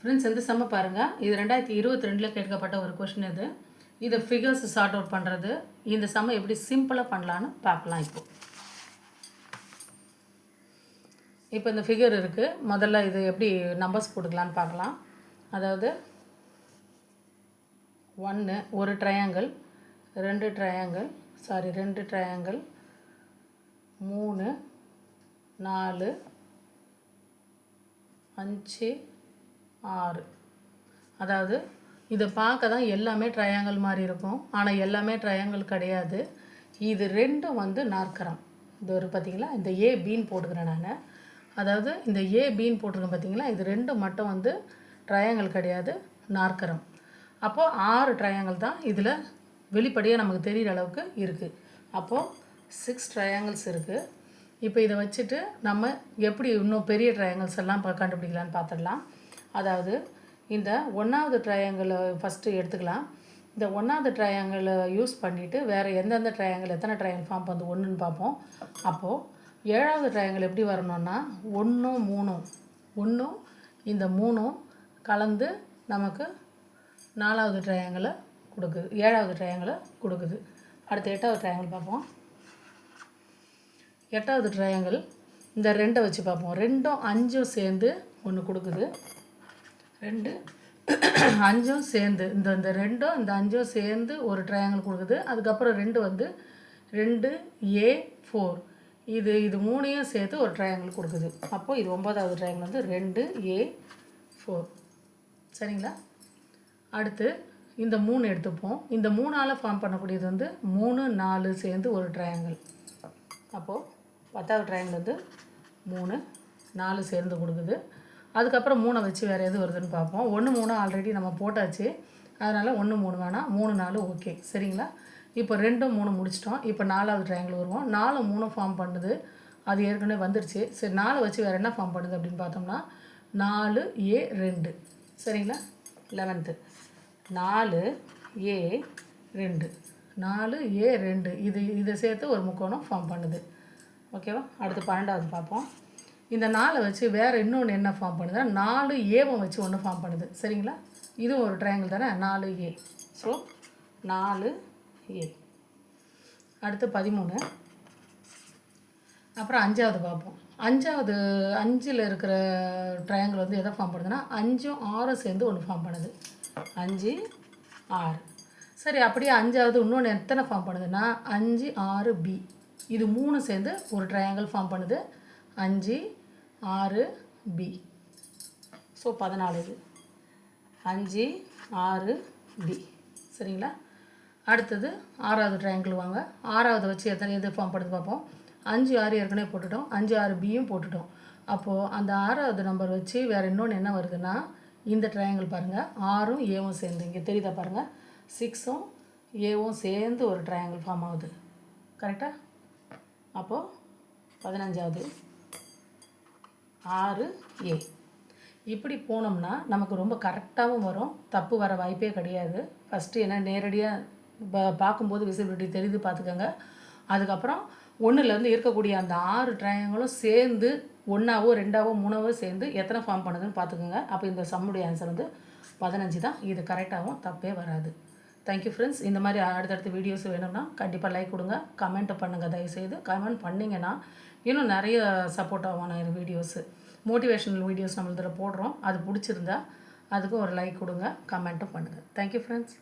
Friends இந்த சம்ம பாருங்கள். இது 2022 கேட்கப்பட்ட ஒரு கொஷின் இது. இதை ஃபிகர்ஸ் சார்ட் அவுட் பண்ணுறது, இந்த சம்ம எப்படி சிம்பிளாக பண்ணலான்னு பார்க்கலாம். இப்போ இந்த ஃபிகர் இருக்குது. முதல்ல இது எப்படி நம்பர்ஸ் போட்டுக்கலான்னு பார்க்கலாம். அதாவது 1 ஒரு ட்ரையாங்கிள், 2 ட்ரையாங்கிள் 3 4 5 6. அதாவது இதை பார்க்க தான் எல்லாமே ட்ரையாங்கிள் மாதிரி இருக்கும், ஆனால் எல்லாமே ட்ரையாங்கிள் கிடையாது. இது ரெண்டும் வந்து நாற்கரம். இது ஒரு பார்த்திங்களா, இந்த ஏ பின்னு போட்டுக்கிறேன் நான். அதாவது இந்த ஏ பின்னு போட்டிருக்கேன் பார்த்திங்களா, இது ரெண்டும் மட்டும் வந்து ட்ரையாங்கிள் கிடையாது, நாற்கரம். அப்போது 6 ட்ரையாங்கிள் தான் இதில் வெளிப்படையாக நமக்கு தெரிகிற அளவுக்கு இருக்குது. அப்போது 6 ட்ரையாங்கிள்ஸ் இருக்குது. இப்போ இதை வச்சுட்டு நம்ம எப்படி இன்னும் பெரிய ட்ரையாங்கிள்ஸ் எல்லாம் கண்டுபிடிக்கலான்னு பார்த்துடலாம். அதாவது இந்த 1வது ட்ரையாங்கிளை ஃபஸ்ட்டு எடுத்துக்கலாம். இந்த 1வது ட்ரையாங்கிளை யூஸ் பண்ணிவிட்டு வேறு எந்தெந்த ட்ரையாங்கிள் எத்தனை ட்ரையாங்கிள் ஃபார்ம் வந்து 1ன்னு பார்ப்போம். அப்போது 7வது ட்ரையாங்கிள் எப்படி வரணும்னா 1 3 1 இந்த 3 கலந்து நமக்கு 4வது ட்ரையாங்கிளை கொடுக்குது, 7வது ட்ரையாங்கிளை கொடுக்குது. அடுத்து 8வது ட்ரையாங்கிள் பார்ப்போம். 8வது ட்ரையாங்கிள் இந்த 2 வச்சு பார்ப்போம். 2ம் 5ம் சேர்ந்து ஒன்று கொடுக்குது. 2 5ம் சேர்ந்து இந்த 2ம் இந்த 5ம் சேர்ந்து ஒரு ட்ரையாங்கிள் கொடுக்குது. அதுக்கப்புறம் 2 வந்து 2A4 இது 3யும் சேர்த்து ஒரு ட்ரையாங்கிள் கொடுக்குது. அப்போது இது 9வது ட்ரையாங்கிள் வந்து 2A4. சரிங்களா? அடுத்து இந்த 3 எடுத்துப்போம். இந்த 3ஆல் ஃபார்ம் பண்ணக்கூடியது வந்து 3 4 சேர்ந்து ஒரு ட்ரையாங்கிள். அப்போது 10வது ட்ரையாங்கிள் வந்து 3 4 சேர்ந்து கொடுக்குது. அதுக்கப்புறம் 3 வச்சு வேறு எது வருதுன்னு பார்ப்போம். 1 3 ஆல்ரெடி நம்ம போட்டாச்சு, அதனால் 1 3 வேணாம், 3 4 ஓகே. சரிங்களா? இப்போ 2 3 முடிச்சிட்டோம். இப்போ 4வது ட்ரையாங்கிள் வருவோம். 4 3 ஃபார்ம் பண்ணுது, அது ஏற்கனவே வந்துடுச்சு. சரி, 4 வச்சு வேறு என்ன ஃபார்ம் பண்ணுது அப்படின்னு பார்த்தோம்னா 4A2. சரிங்களா? 11th 4A2 4A2 இதை சேர்த்து ஒரு முக்கோணம் ஃபார்ம் பண்ணுது. ஓகேவா? அடுத்து 12வது பார்ப்போம். இந்த 4 வச்சு வேறு இன்னொன்று என்ன ஃபார்ம் பண்ணுதுன்னா 4Aவும் வச்சு ஒன்று ஃபார்ம் பண்ணுது. சரிங்களா? இதுவும் ஒரு ட்ரையாங்கிள் தானே, 4A. So 4A. அடுத்து 13. அப்புறம் 5வது பார்ப்போம். 5ல் இருக்கிற ட்ரையாங்கிள் வந்து எதை ஃபார்ம் பண்ணுதுன்னா 5ம் 6ம் சேர்ந்து ஒன்று ஃபார்ம் பண்ணுது. 5 6. சரி, அப்படியே 5வது இன்னொன்று எத்தனை ஃபார்ம் பண்ணுதுன்னா 5 6B. இது 3 சேர்ந்து ஒரு ட்ரையாங்கிள் ஃபார்ம் பண்ணுது. 5 6B. ஸோ 14 இது 5 6B. சரிங்களா? அடுத்தது 6வது ட்ரையாங்கிள் வாங்க. 6வது வச்சு எது ஃபார்ம் பண்ணுது பார்ப்போம். 5 6 ஏற்கனவே போட்டுட்டோம், 5 6Bயும் போட்டுட்டோம். அப்போது அந்த 6வது நம்பர் வச்சு வேறு இன்னொன்று என்ன வருதுன்னா இந்த ட்ரையாங்கிள் பாருங்கள், 6ம் Aவும் சேர்ந்து இங்கே தெரியுதா பாருங்கள், 6ம் Aவும் சேர்ந்து ஒரு ட்ரையாங்கிள் ஃபார்ம் ஆகுது. கரெக்டாக? அப்போது 15வது 6A. இப்படி போனோம்னா நமக்கு ரொம்ப கரெக்டாகவும் வரும், தப்பு வர வாய்ப்பே கிடையாது. ஃபஸ்ட்டு என்ன நேரடியாக பார்க்கும்போது விசிபிலிட்டி தெரியுது பார்த்துக்கோங்க. அதுக்கப்புறம் 1லேருந்து இருக்கக்கூடிய அந்த 6 ட்ரையாங்கிளும் சேர்ந்து 1ஆவோ 2ஆவோ 3ஆவோ சேர்ந்து எத்தனை ஃபார்ம் பண்ணுதுன்னு பார்த்துக்கோங்க. அப்போ இந்த சம்முடைய ஆன்சர் வந்து 15 தான். இது கரெக்டாகவும் தப்பே வராது. Thank you friends. இந்த மாதிரி அடுத்தடுத்த வீடியோஸ் வேணும்னா கண்டிப்பாக லைக் கொடுங்க, கமெண்ட் பண்ணுங்கள். தயவுசெய்து கமெண்ட் பண்ணிங்கன்னா இன்னும் நிறைய சப்போர்ட் ஆகும். நான் வீடியோஸு மோட்டிவேஷனல் வீடியோஸ் நம்ம இதில் போடுறோம். அது பிடிச்சிருந்தா அதுக்கும் ஒரு லைக் கொடுங்க, கமெண்ட்டும் பண்ணுங்கள். Thank you friends.